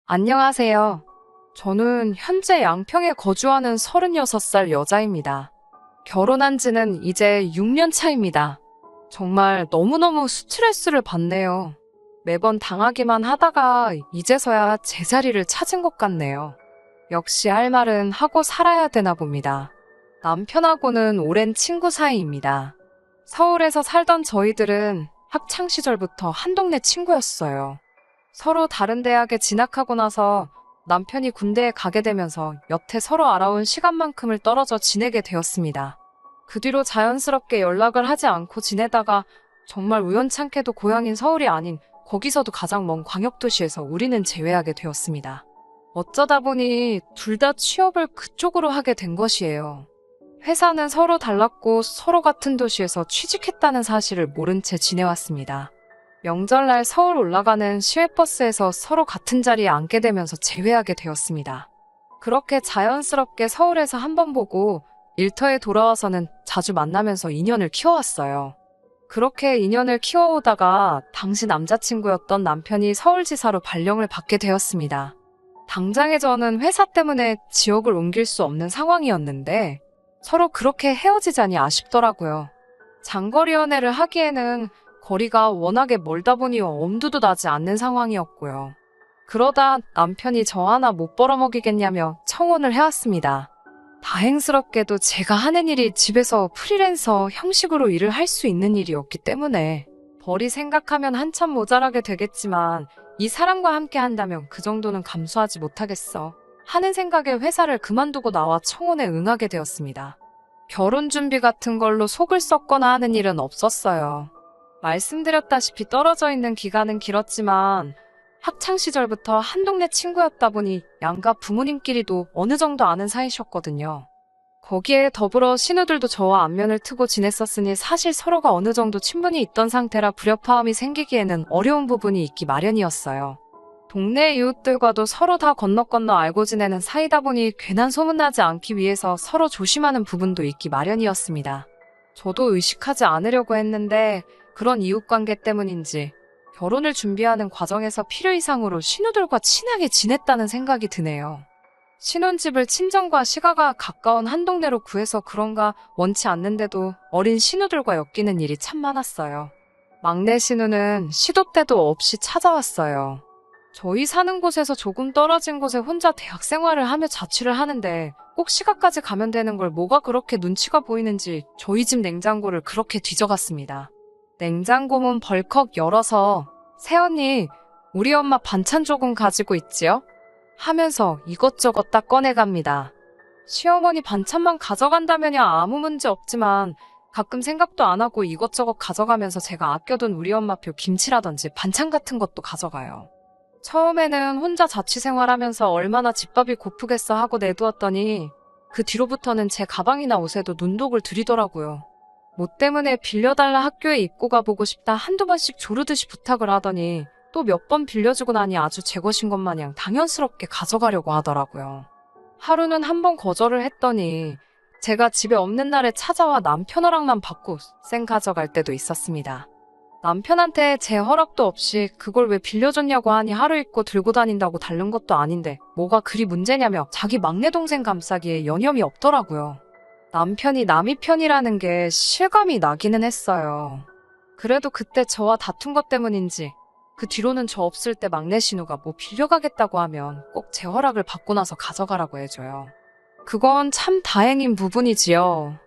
안녕하세요. 저는 현재 양평에 거주하는 36살 여자입니다. 결혼한 지는 이제 6년 차입니다. 정말 너무너무 스트레스를 받네요. 매번 당하기만 하다가 이제서야 제자리를 찾은 것 같네요. 역시 할 말은 하고 살아야 되나 봅니다. 남편하고는 오랜 친구 사이입니다. 서울에서 살던 저희들은 학창 시절부터 한 동네 친구였어요. 서로 다른 대학에 진학하고 나서 남편이 군대에 가게 되면서 여태 서로 알아온 시간만큼을 떨어져 지내게 되었습니다. 그 뒤로 자연스럽게 연락을 하지 않고 지내다가 정말 우연찮게도 고향인 서울이 아닌 거기서도 가장 먼 광역도시에서 우리는 재회하게 되었습니다. 어쩌다 보니 둘 다 취업을 그쪽으로 하게 된 것이에요. 회사는 서로 달랐고 서로 같은 도시에서 취직했다는 사실을 모른 채 지내왔습니다. 명절날 서울 올라가는 시외버스에서 서로 같은 자리에 앉게 되면서 재회하게 되었습니다. 그렇게 자연스럽게 서울에서 한 번 보고 일터에 돌아와서는 자주 만나면서 인연을 키워왔어요. 그렇게 인연을 키워오다가 당시 남자친구였던 남편이 서울지사로 발령을 받게 되었습니다. 당장에 저는 회사 때문에 지역을 옮길 수 없는 상황이었는데 서로 그렇게 헤어지자니 아쉽더라고요. 장거리 연애를 하기에는 거리가 워낙에 멀다 보니 엄두도 나지 않는 상황이었고요. 그러다 남편이 저 하나 못 벌어먹이겠냐며 청혼을 해왔습니다. 다행스럽게도 제가 하는 일이 집에서 프리랜서 형식으로 일을 할 수 있는 일이었기 때문에 벌이 생각하면 한참 모자라게 되겠지만 이 사람과 함께 한다면 그 정도는 감수하지 못하겠어 하는 생각에 회사를 그만두고 나와 청혼에 응하게 되었습니다. 결혼 준비 같은 걸로 속을 썩거나 하는 일은 없었어요. 말씀드렸다시피 떨어져 있는 기간은 길었지만 학창시절부터 한 동네 친구였다 보니 양가 부모님끼리도 어느 정도 아는 사이셨거든요. 거기에 더불어 신우들도 저와 안면을 트고 지냈었으니 사실 서로가 어느 정도 친분이 있던 상태라 불협화음이 생기기에는 어려운 부분이 있기 마련이었어요. 동네 이웃들과도 서로 다 건너 알고 지내는 사이다 보니 괜한 소문나지 않기 위해서 서로 조심하는 부분도 있기 마련이었습니다. 저도 의식하지 않으려고 했는데 그런 이웃관계 때문인지 결혼을 준비하는 과정에서 필요 이상으로 신우들과 친하게 지냈다는 생각이 드네요. 신혼집을 친정과 시가가 가까운 한 동네로 구해서 그런가 원치 않는데도 어린 신우들과 엮이는 일이 참 많았어요. 막내 신우는 시도 때도 없이 찾아왔어요. 저희 사는 곳에서 조금 떨어진 곳에 혼자 대학 생활을 하며 자취를 하는데 꼭 시가까지 가면 되는 걸 뭐가 그렇게 눈치가 보이는지 저희 집 냉장고를 그렇게 뒤져갔습니다. 냉장고 문 벌컥 열어서 새언니, 우리 엄마 반찬 조금 가지고 있지요? 하면서 이것저것 다 꺼내갑니다. 시어머니 반찬만 가져간다면야 아무 문제 없지만 가끔 생각도 안 하고 이것저것 가져가면서 제가 아껴둔 우리 엄마표 김치라든지 반찬 같은 것도 가져가요. 처음에는 혼자 자취 생활하면서 얼마나 집밥이 고프겠어 하고 내두었더니 그 뒤로부터는 제 가방이나 옷에도 눈독을 들이더라고요. 뭐 때문에 빌려달라 학교에 입고 가보고 싶다 한두 번씩 조르듯이 부탁을 하더니 또 몇 번 빌려주고 나니 아주 제 것인 것 마냥 당연스럽게 가져가려고 하더라고요. 하루는 한 번 거절을 했더니 제가 집에 없는 날에 찾아와 남편 허락만 받고 쌩 가져갈 때도 있었습니다. 남편한테 제 허락도 없이 그걸 왜 빌려줬냐고 하니 하루 입고 들고 다닌다고 다른 것도 아닌데 뭐가 그리 문제냐며 자기 막내 동생 감싸기에 여념이 없더라고요. 남편이 남이 편이라는 게 실감이 나기는 했어요. 그래도 그때 저와 다툰 것 때문인지 그 뒤로는 저 없을 때 막내 신우가 뭐 빌려가겠다고 하면 꼭 제 허락을 받고 나서 가져가라고 해줘요. 그건 참 다행인 부분이지요.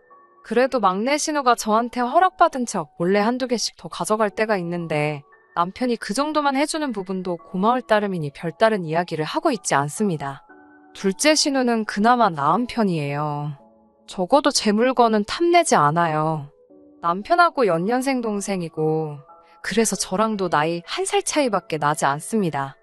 그래도 막내 신우가 저한테 허락받은 척 몰래 한두 개씩 더 가져갈 때가 있는데 남편이 그 정도만 해주는 부분도 고마울 따름이니 별다른 이야기를 하고 있지 않습니다. 둘째 신우는 그나마 나은 편이에요. 적어도 제 물건은 탐내지 않아요. 남편하고 연년생 동생이고 그래서 저랑도 나이 1살 차이밖에 나지 않습니다.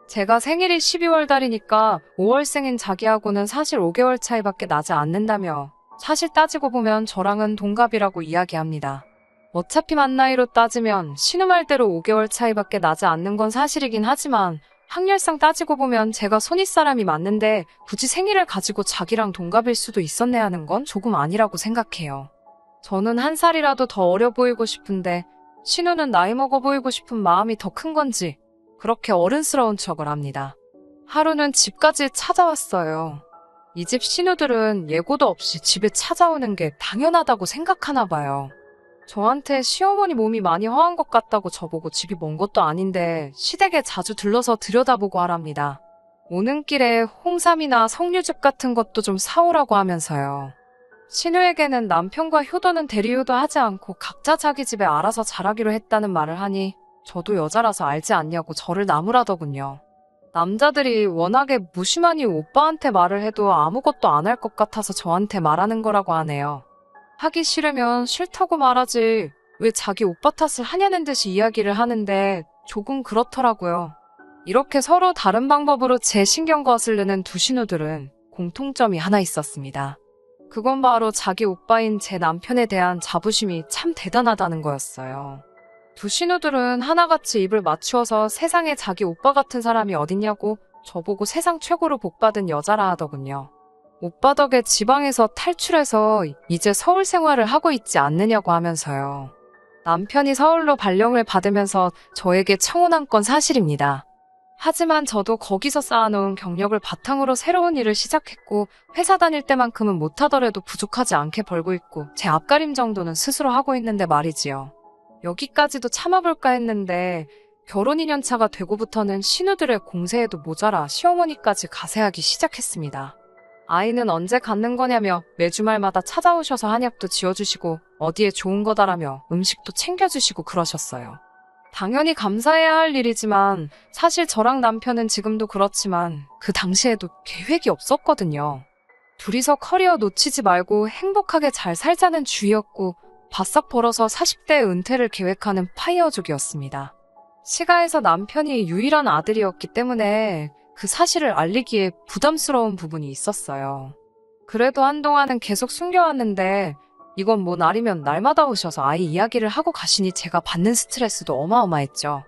제가 생일이 12월 달이니까 5월생인 자기하고는 사실 5개월 차이밖에 나지 않는다며 사실 따지고 보면 저랑은 동갑이라고 이야기합니다. 어차피 만 나이로 따지면 신우 말대로 5개월 차이밖에 나지 않는 건 사실이긴 하지만 학렬상 따지고 보면 제가 손윗사람이 맞는데 굳이 생일을 가지고 자기랑 동갑일 수도 있었네 하는 건 조금 아니라고 생각해요. 저는 1살이라도 더 어려 보이고 싶은데 신우는 나이 먹어 보이고 싶은 마음이 더 큰 건지 그렇게 어른스러운 척을 합니다. 하루는 집까지 찾아왔어요. 이 집 신우들은 예고도 없이 집에 찾아오는 게 당연하다고 생각하나 봐요. 저한테 시어머니 몸이 많이 허한 것 같다고 저보고 집이 먼 것도 아닌데 시댁에 자주 들러서 들여다보고 하랍니다. 오는 길에 홍삼이나 석류즙 같은 것도 좀 사오라고 하면서요. 신우에게는 남편과 효도는 대리효도 하지 않고 각자 자기 집에 알아서 잘하기로 했다는 말을 하니 저도 여자라서 알지 않냐고 저를 나무라더군요. 남자들이 워낙에 무심하니 오빠한테 말을 해도 아무것도 안 할 것 같아서 저한테 말하는 거라고 하네요. 하기 싫으면 싫다고 말하지 왜 자기 오빠 탓을 하냐는 듯이 이야기를 하는데 조금 그렇더라고요. 이렇게 서로 다른 방법으로 제 신경 거스르는 두 신우들은 공통점이 하나 있었습니다. 그건 바로 자기 오빠인 제 남편에 대한 자부심이 참 대단하다는 거였어요. 두 신우들은 하나같이 입을 맞추어서 세상에 자기 오빠 같은 사람이 어딨냐고 저보고 세상 최고로 복받은 여자라 하더군요. 오빠 덕에 지방에서 탈출해서 이제 서울 생활을 하고 있지 않느냐고 하면서요. 남편이 서울로 발령을 받으면서 저에게 청혼한 건 사실입니다. 하지만 저도 거기서 쌓아놓은 경력을 바탕으로 새로운 일을 시작했고 회사 다닐 때만큼은 못하더라도 부족하지 않게 벌고 있고 제 앞가림 정도는 스스로 하고 있는데 말이지요. 여기까지도 참아볼까 했는데 결혼 2년차가 되고부터는 신우들의 공세에도 모자라 시어머니까지 가세하기 시작했습니다. 아이는 언제 갖는 거냐며 매주 말마다 찾아오셔서 한약도 지어주시고 어디에 좋은 거다라며 음식도 챙겨주시고 그러셨어요. 당연히 감사해야 할 일이지만 사실 저랑 남편은 지금도 그렇지만 그 당시에도 계획이 없었거든요. 둘이서 커리어 놓치지 말고 행복하게 잘 살자는 주의였고 바싹 벌어서 40대 은퇴를 계획하는 파이어족이었습니다. 시가에서 남편이 유일한 아들이었기 때문에 그 사실을 알리기에 부담스러운 부분이 있었어요. 그래도 한동안은 계속 숨겨왔는데 이건 뭐 날이면 날마다 오셔서 아이 이야기를 하고 가시니 제가 받는 스트레스도 어마어마했죠.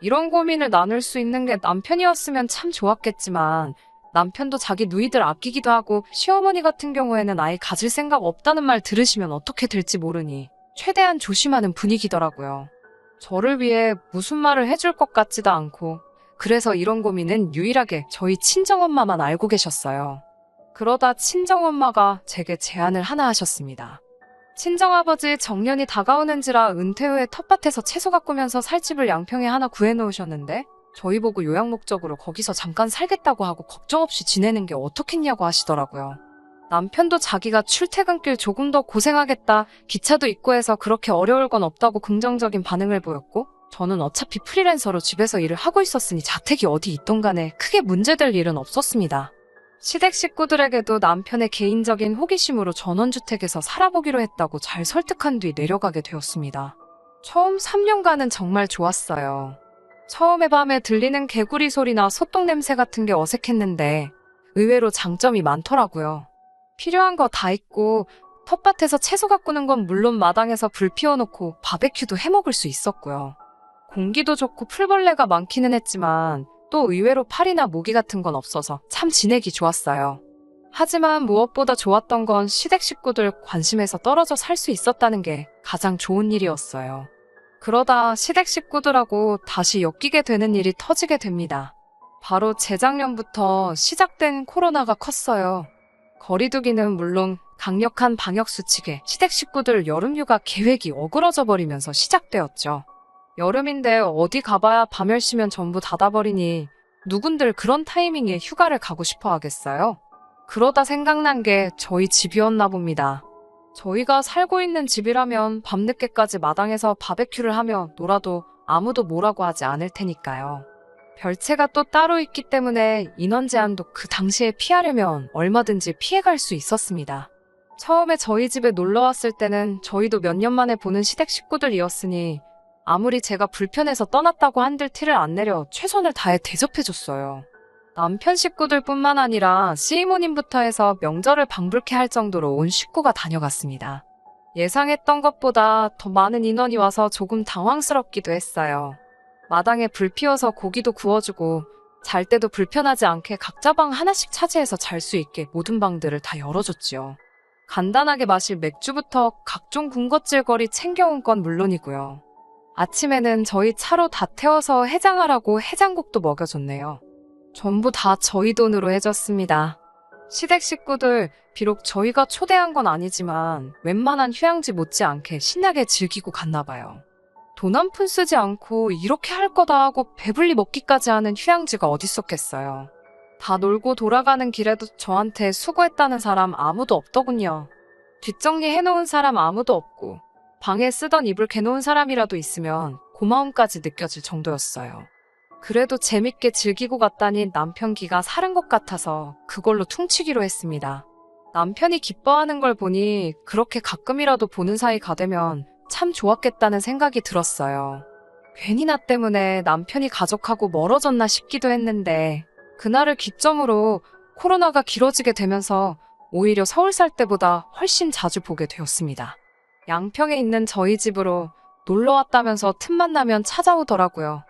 이런 고민을 나눌 수 있는 게 남편이었으면 참 좋았겠지만 남편도 자기 누이들 아끼기도 하고 시어머니 같은 경우에는 아이 가질 생각 없다는 말 들으시면 어떻게 될지 모르니 최대한 조심하는 분위기더라고요. 저를 위해 무슨 말을 해줄 것 같지도 않고 그래서 이런 고민은 유일하게 저희 친정엄마만 알고 계셨어요. 그러다 친정엄마가 제게 제안을 하나 하셨습니다. 친정아버지 정년이 다가오는지라 은퇴 후에 텃밭에서 채소 가꾸면서 살 집을 양평에 하나 구해놓으셨는데 저희 보고 요양 목적으로 거기서 잠깐 살겠다고 하고 걱정 없이 지내는 게 어떻겠냐고 하시더라고요. 남편도 자기가 출퇴근길 조금 더 고생하겠다, 기차도 있고 해서 그렇게 어려울 건 없다고 긍정적인 반응을 보였고 저는 어차피 프리랜서로 집에서 일을 하고 있었으니 자택이 어디 있던 간에 크게 문제될 일은 없었습니다. 시댁 식구들에게도 남편의 개인적인 호기심으로 전원주택에서 살아보기로 했다고 잘 설득한 뒤 내려가게 되었습니다. 처음 3년간은 정말 좋았어요. 처음에 밤에 들리는 개구리 소리나 소똥 냄새 같은 게 어색했는데 의외로 장점이 많더라고요. 필요한 거 다 있고 텃밭에서 채소 가꾸는 건 물론 마당에서 불 피워놓고 바베큐도 해먹을 수 있었고요. 공기도 좋고 풀벌레가 많기는 했지만 또 의외로 파리나 모기 같은 건 없어서 참 지내기 좋았어요. 하지만 무엇보다 좋았던 건 시댁 식구들 관심에서 떨어져 살 수 있었다는 게 가장 좋은 일이었어요. 그러다 시댁 식구들하고 다시 엮이게 되는 일이 터지게 됩니다. 바로 재작년부터 시작된 코로나가 컸어요. 거리두기는 물론 강력한 방역수칙에 시댁 식구들 여름휴가 계획이 어그러져 버리면서 시작되었죠. 여름인데 어디 가봐야 밤10시면 전부 닫아버리니 누군들 그런 타이밍에 휴가를 가고 싶어 하겠어요? 그러다 생각난 게 저희 집이었나 봅니다. 저희가 살고 있는 집이라면 밤늦게까지 마당에서 바베큐를 하며 놀아도 아무도 뭐라고 하지 않을 테니까요. 별채가 또 따로 있기 때문에 인원 제한도 그 당시에 피하려면 얼마든지 피해갈 수 있었습니다. 처음에 저희 집에 놀러 왔을 때는 저희도 몇 년 만에 보는 시댁 식구들이었으니 아무리 제가 불편해서 떠났다고 한들 티를 안 내려 최선을 다해 대접해줬어요. 남편 식구들뿐만 아니라 시이모님부터 해서 명절을 방불케 할 정도로 온 식구가 다녀갔습니다. 예상했던 것보다 더 많은 인원이 와서 조금 당황스럽기도 했어요. 마당에 불 피워서 고기도 구워주고 잘 때도 불편하지 않게 각자 방 하나씩 차지해서 잘 수 있게 모든 방들을 다 열어줬지요. 간단하게 마실 맥주부터 각종 군것질거리 챙겨온 건 물론이고요. 아침에는 저희 차로 다 태워서 해장하라고 해장국도 먹여줬네요. 전부 다 저희 돈으로 해줬습니다. 시댁 식구들 비록 저희가 초대한 건 아니지만 웬만한 휴양지 못지않게 신나게 즐기고 갔나 봐요. 돈 한 푼 쓰지 않고 이렇게 할 거다 하고 배불리 먹기까지 하는 휴양지가 어딨었겠어요. 다 놀고 돌아가는 길에도 저한테 수고했다는 사람 아무도 없더군요. 뒷정리 해놓은 사람 아무도 없고 방에 쓰던 이불 개놓은 사람이라도 있으면 고마움까지 느껴질 정도였어요. 그래도 재밌게 즐기고 갔다니 남편 기가 사른 것 같아서 그걸로 퉁치기로 했습니다. 남편이 기뻐하는 걸 보니 그렇게 가끔이라도 보는 사이가 되면 참 좋았겠다는 생각이 들었어요. 괜히 나 때문에 남편이 가족하고 멀어졌나 싶기도 했는데 그날을 기점으로 코로나가 길어지게 되면서 오히려 서울 살 때보다 훨씬 자주 보게 되었습니다. 양평에 있는 저희 집으로 놀러 왔다면서 틈만 나면 찾아오더라고요.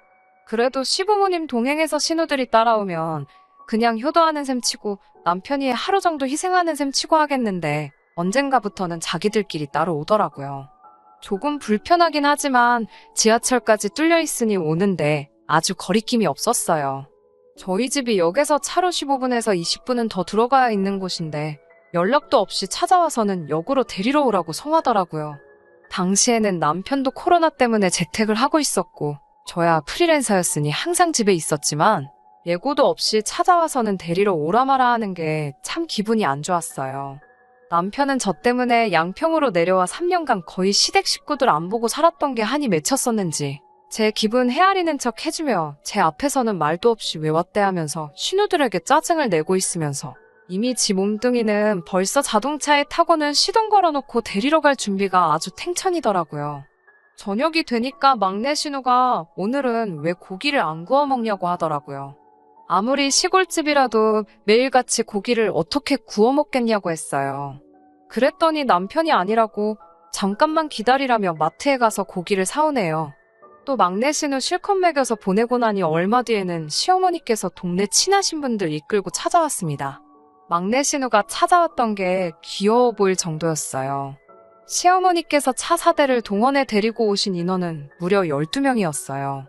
그래도 시부모님 동행해서 신우들이 따라오면 그냥 효도하는 셈 치고 남편이 하루 정도 희생하는 셈 치고 하겠는데 언젠가부터는 자기들끼리 따로 오더라고요. 조금 불편하긴 하지만 지하철까지 뚫려 있으니 오는데 아주 거리낌이 없었어요. 저희 집이 역에서 차로 15분에서 20분은 더 들어가야 있는 곳인데 연락도 없이 찾아와서는 역으로 데리러 오라고 성하더라고요. 당시에는 남편도 코로나 때문에 재택을 하고 있었고 저야 프리랜서였으니 항상 집에 있었지만 예고도 없이 찾아와서는 데리러 오라 마라 하는 게 참 기분이 안 좋았어요. 남편은 저 때문에 양평으로 내려와 3년간 거의 시댁 식구들 안 보고 살았던 게 한이 맺혔었는지 제 기분 헤아리는 척 해주며 제 앞에서는 말도 없이 왜 왔대 하면서 신우들에게 짜증을 내고 있으면서 이미 지 몸뚱이는 벌써 자동차에 타고는 시동 걸어놓고 데리러 갈 준비가 아주 탱천이더라고요. 저녁이 되니까 막내 신우가 오늘은 왜 고기를 안 구워 먹냐고 하더라고요. 아무리 시골집이라도 매일같이 고기를 어떻게 구워 먹겠냐고 했어요. 그랬더니 남편이 아니라고 잠깐만 기다리라며 마트에 가서 고기를 사오네요. 또 막내 신우 실컷 먹여서 보내고 나니 얼마 뒤에는 시어머니께서 동네 친하신 분들 이끌고 찾아왔습니다. 막내 신우가 찾아왔던 게 귀여워 보일 정도였어요. 시어머니께서 차 4대를 동원해 데리고 오신 인원은 무려 12명이었어요.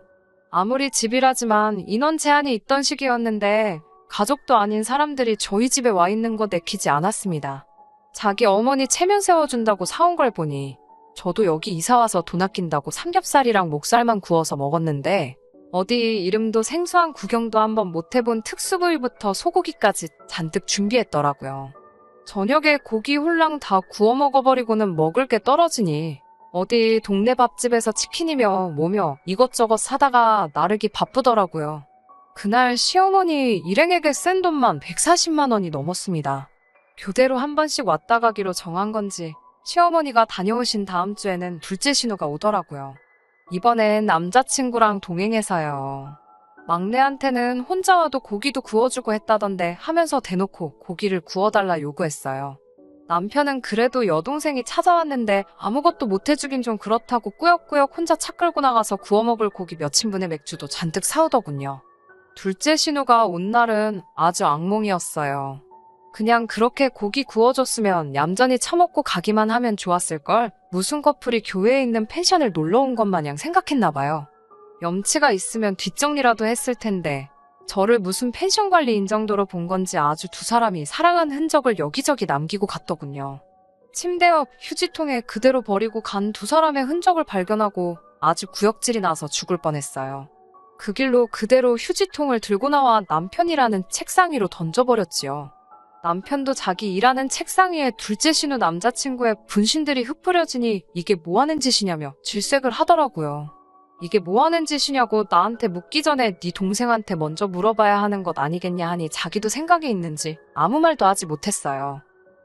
아무리 집이라지만 인원 제한이 있던 시기였는데 가족도 아닌 사람들이 저희 집에 와 있는 거 내키지 않았습니다. 자기 어머니 체면 세워준다고 사온 걸 보니 저도 여기 이사와서 돈 아낀다고 삼겹살이랑 목살만 구워서 먹었는데 어디 이름도 생소한 구경도 한번 못 해본 특수부위부터 소고기까지 잔뜩 준비했더라고요. 저녁에 고기 홀랑 다 구워 먹어버리고는 먹을 게 떨어지니 어디 동네 밥집에서 치킨이며 뭐며 이것저것 사다가 나르기 바쁘더라고요. 그날 시어머니 일행에게 쓴 돈만 140만 원이 넘었습니다. 교대로 한 번씩 왔다 가기로 정한 건지 시어머니가 다녀오신 다음 주에는 둘째 신우가 오더라고요. 이번엔 남자친구랑 동행해서요. 막내한테는 혼자 와도 고기도 구워주고 했다던데 하면서 대놓고 고기를 구워달라 요구했어요. 남편은 그래도 여동생이 찾아왔는데 아무것도 못 해주긴 좀 그렇다고 꾸역꾸역 혼자 차 끌고 나가서 구워 먹을 고기 몇 인분의 맥주도 잔뜩 사오더군요. 둘째 신우가 온 날은 아주 악몽이었어요. 그냥 그렇게 고기 구워줬으면 얌전히 처먹고 가기만 하면 좋았을걸 무슨 커플이 교회에 있는 펜션을 놀러 온 것 마냥 생각했나 봐요. 염치가 있으면 뒷정리라도 했을 텐데 저를 무슨 펜션 관리인 정도로 본 건지 아주 두 사람이 사랑한 흔적을 여기저기 남기고 갔더군요. 침대 옆 휴지통에 그대로 버리고 간 두 사람의 흔적을 발견하고 아주 구역질이 나서 죽을 뻔했어요. 그 길로 그대로 휴지통을 들고 나와 남편이라는 책상 위로 던져버렸지요. 남편도 자기 일하는 책상 위에 둘째 신우 남자친구의 분신들이 흩뿌려지니 이게 뭐하는 짓이냐며 질색을 하더라고요. 이게 뭐하는 짓이냐고 나한테 묻기 전에 네 동생한테 먼저 물어봐야 하는 것 아니겠냐 하니 자기도 생각이 있는지 아무 말도 하지 못했어요.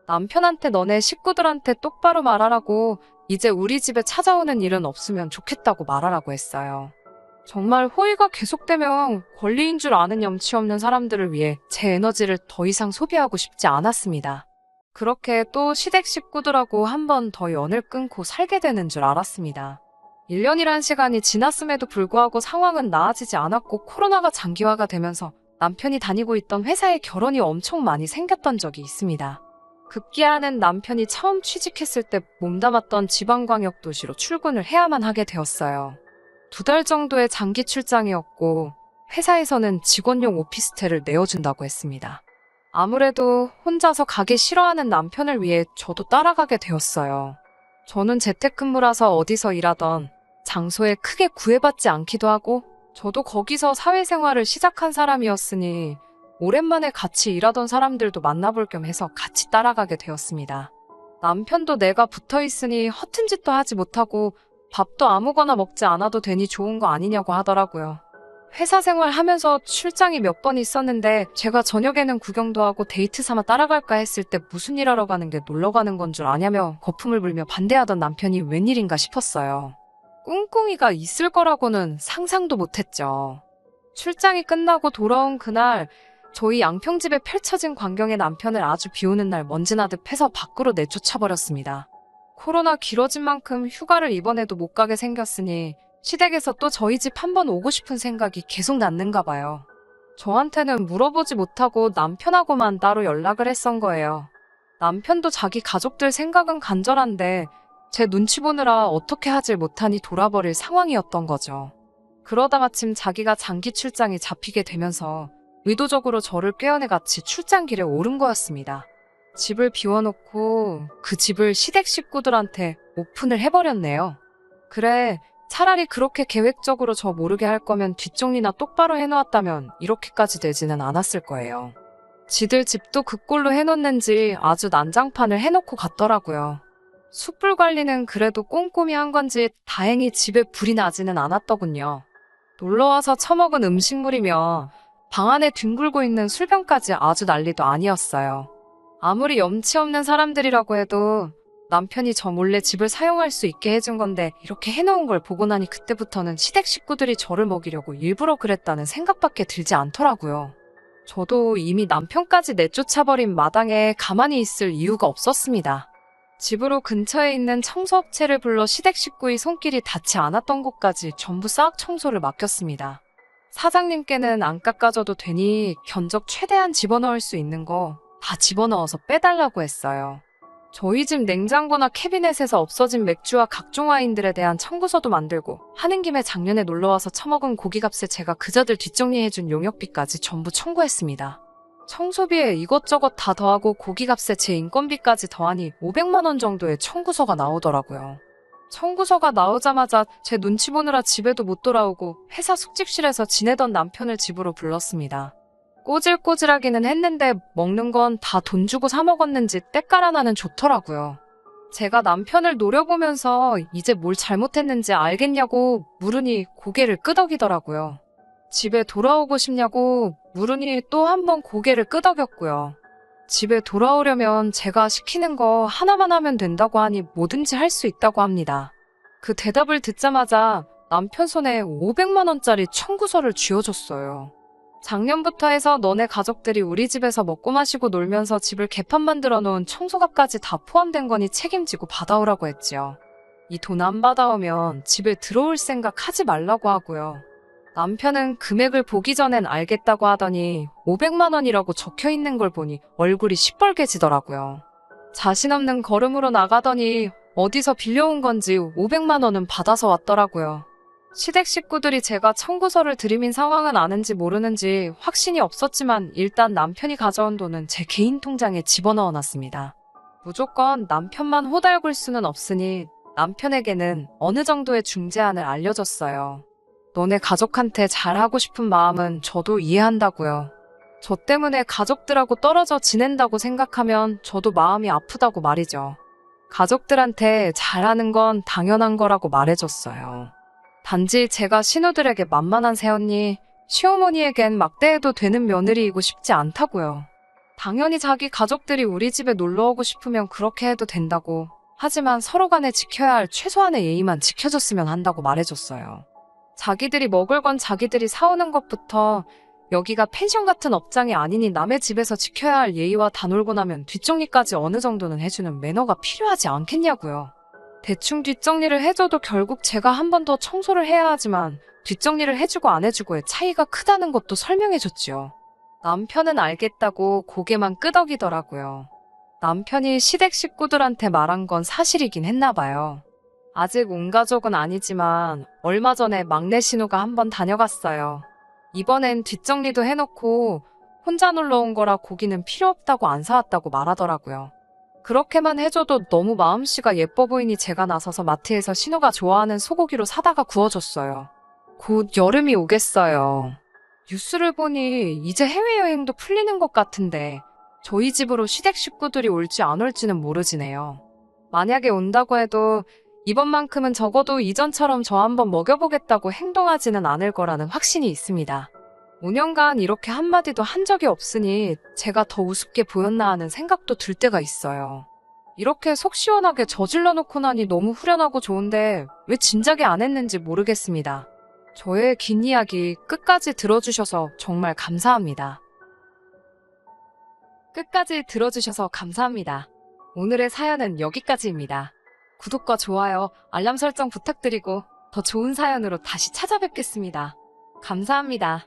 남편한테 너네 식구들한테 똑바로 말하라고 이제 우리 집에 찾아오는 일은 없으면 좋겠다고 말하라고 했어요. 정말 호의가 계속되면 권리인 줄 아는 염치 없는 사람들을 위해 제 에너지를 더 이상 소비하고 싶지 않았습니다. 그렇게 또 시댁 식구들하고 한 번 더 연을 끊고 살게 되는 줄 알았습니다. 1년이란 시간이 지났음에도 불구하고 상황은 나아지지 않았고 코로나가 장기화가 되면서 남편이 다니고 있던 회사에 결혼이 엄청 많이 생겼던 적이 있습니다. 급기야는 남편이 처음 취직했을 때 몸담았던 지방광역도시로 출근을 해야만 하게 되었어요. 2달 정도의 장기 출장이었고 회사에서는 직원용 오피스텔을 내어준다고 했습니다. 아무래도 혼자서 가기 싫어하는 남편을 위해 저도 따라가게 되었어요. 저는 재택근무라서 어디서 일하던 장소에 크게 구애받지 않기도 하고 저도 거기서 사회생활을 시작한 사람이었으니 오랜만에 같이 일하던 사람들도 만나볼 겸 해서 같이 따라가게 되었습니다. 남편도 내가 붙어있으니 허튼 짓도 하지 못하고 밥도 아무거나 먹지 않아도 되니 좋은 거 아니냐고 하더라고요. 회사 생활 하면서 출장이 몇 번 있었는데 제가 저녁에는 구경도 하고 데이트 삼아 따라갈까 했을 때 무슨 일 하러 가는 게 놀러 가는 건 줄 아냐며 거품을 불며 반대하던 남편이 웬일인가 싶었어요. 꿍꿍이가 있을 거라고는 상상도 못했죠. 출장이 끝나고 돌아온 그날 저희 양평집에 펼쳐진 광경에 남편을 아주 비오는 날 먼지나듯 패서 밖으로 내쫓아버렸습니다. 코로나 길어진 만큼 휴가를 이번에도 못 가게 생겼으니 시댁에서 또 저희 집 한번 오고 싶은 생각이 계속 났는가 봐요. 저한테는 물어보지 못하고 남편하고만 따로 연락을 했던 거예요. 남편도 자기 가족들 생각은 간절한데 제 눈치 보느라 어떻게 하질 못하니 돌아버릴 상황이었던 거죠. 그러다 마침 자기가 장기 출장이 잡히게 되면서 의도적으로 저를 꾀어내 같이 출장길에 오른 거였습니다. 집을 비워놓고 그 집을 시댁 식구들한테 오픈을 해버렸네요. 그래, 차라리 그렇게 계획적으로 저 모르게 할 거면 뒷정리나 똑바로 해놓았다면 이렇게까지 되지는 않았을 거예요. 지들 집도 그 꼴로 해놓는지 아주 난장판을 해놓고 갔더라고요. 숯불 관리는 그래도 꼼꼼히 한 건지 다행히 집에 불이 나지는 않았더군요. 놀러와서 처먹은 음식물이며 방 안에 뒹굴고 있는 술병까지 아주 난리도 아니었어요. 아무리 염치 없는 사람들이라고 해도 남편이 저 몰래 집을 사용할 수 있게 해준 건데 이렇게 해놓은 걸 보고 나니 그때부터는 시댁 식구들이 저를 먹이려고 일부러 그랬다는 생각밖에 들지 않더라고요. 저도 이미 남편까지 내쫓아버린 마당에 가만히 있을 이유가 없었습니다. 집으로 근처에 있는 청소업체를 불러 시댁 식구의 손길이 닿지 않았던 곳까지 전부 싹 청소를 맡겼습니다. 사장님께는 안 깎아줘도 되니 견적 최대한 집어넣을 수 있는 거 다 집어넣어서 빼달라고 했어요. 저희 집 냉장고나 캐비넷에서 없어진 맥주와 각종 와인들에 대한 청구서도 만들고 하는 김에 작년에 놀러와서 처먹은 고기값에 제가 그자들 뒷정리해준 용역비까지 전부 청구했습니다. 청소비에 이것저것 다 더하고 고기값에 제 인건비까지 더하니 500만 원 정도의 청구서가 나오더라고요. 청구서가 나오자마자 제 눈치 보느라 집에도 못 돌아오고 회사 숙직실에서 지내던 남편을 집으로 불렀습니다. 꼬질꼬질하기는 했는데 먹는 건 다 돈 주고 사 먹었는지 때깔 하나는 좋더라고요. 제가 남편을 노려보면서 이제 뭘 잘못했는지 알겠냐고 물으니 고개를 끄덕이더라고요. 집에 돌아오고 싶냐고 물으니 또 한 번 고개를 끄덕였고요. 집에 돌아오려면 제가 시키는 거 하나만 하면 된다고 하니 뭐든지 할 수 있다고 합니다. 그 대답을 듣자마자 남편 손에 500만 원짜리 청구서를 쥐어줬어요. 작년부터 해서 너네 가족들이 우리 집에서 먹고 마시고 놀면서 집을 개판 만들어 놓은 청소값까지 다 포함된 거니 책임지고 받아오라고 했지요. 이 돈 안 받아오면 집에 들어올 생각 하지 말라고 하고요. 남편은 금액을 보기 전엔 알겠다고 하더니 500만 원이라고 적혀 있는 걸 보니 얼굴이 시뻘개지더라고요. 자신 없는 걸음으로 나가더니 어디서 빌려온 건지 500만 원은 받아서 왔더라고요. 시댁 식구들이 제가 청구서를 들이민 상황은 아는지 모르는지 확신이 없었지만 일단 남편이 가져온 돈은 제 개인 통장에 집어넣어 놨습니다. 무조건 남편만 호달굴 수는 없으니 남편에게는 어느 정도의 중재안을 알려줬어요. 너네 가족한테 잘하고 싶은 마음은 저도 이해한다고요. 저 때문에 가족들하고 떨어져 지낸다고 생각하면 저도 마음이 아프다고 말이죠. 가족들한테 잘하는 건 당연한 거라고 말해줬어요. 단지 제가 신우들에게 만만한 새언니, 시어머니에겐 막대해도 되는 며느리이고 싶지 않다고요. 당연히 자기 가족들이 우리 집에 놀러오고 싶으면 그렇게 해도 된다고. 하지만 서로 간에 지켜야 할 최소한의 예의만 지켜줬으면 한다고 말해줬어요. 자기들이 먹을 건 자기들이 사오는 것부터 여기가 펜션 같은 업장이 아니니 남의 집에서 지켜야 할 예의와 다 놀고 나면 뒷정리까지 어느 정도는 해주는 매너가 필요하지 않겠냐고요. 대충 뒷정리를 해줘도 결국 제가 한 번 더 청소를 해야 하지만 뒷정리를 해주고 안 해주고의 차이가 크다는 것도 설명해줬지요. 남편은 알겠다고 고개만 끄덕이더라고요. 남편이 시댁 식구들한테 말한 건 사실이긴 했나 봐요. 아직 온 가족은 아니지만 얼마 전에 막내 신우가 한번 다녀갔어요. 이번엔 뒷정리도 해놓고 혼자 놀러 온 거라 고기는 필요 없다고 안 사왔다고 말하더라고요. 그렇게만 해줘도 너무 마음씨가 예뻐 보이니 제가 나서서 마트에서 신우가 좋아하는 소고기로 사다가 구워줬어요. 곧 여름이 오겠어요. 뉴스를 보니 이제 해외여행도 풀리는 것 같은데 저희 집으로 시댁 식구들이 올지 안 올지는 모르지네요. 만약에 온다고 해도 이번만큼은 적어도 이전처럼 저 한번 먹여보겠다고 행동하지는 않을 거라는 확신이 있습니다. 5년간 이렇게 한마디도 한 적이 없으니 제가 더 우습게 보였나 하는 생각도 들 때가 있어요. 이렇게 속 시원하게 저질러 놓고 나니 너무 후련하고 좋은데 왜 진작에 안 했는지 모르겠습니다. 저의 긴 이야기 끝까지 들어주셔서 정말 감사합니다. 끝까지 들어주셔서 감사합니다. 오늘의 사연은 여기까지입니다. 구독과 좋아요, 알람 설정 부탁드리고 더 좋은 사연으로 다시 찾아뵙겠습니다. 감사합니다.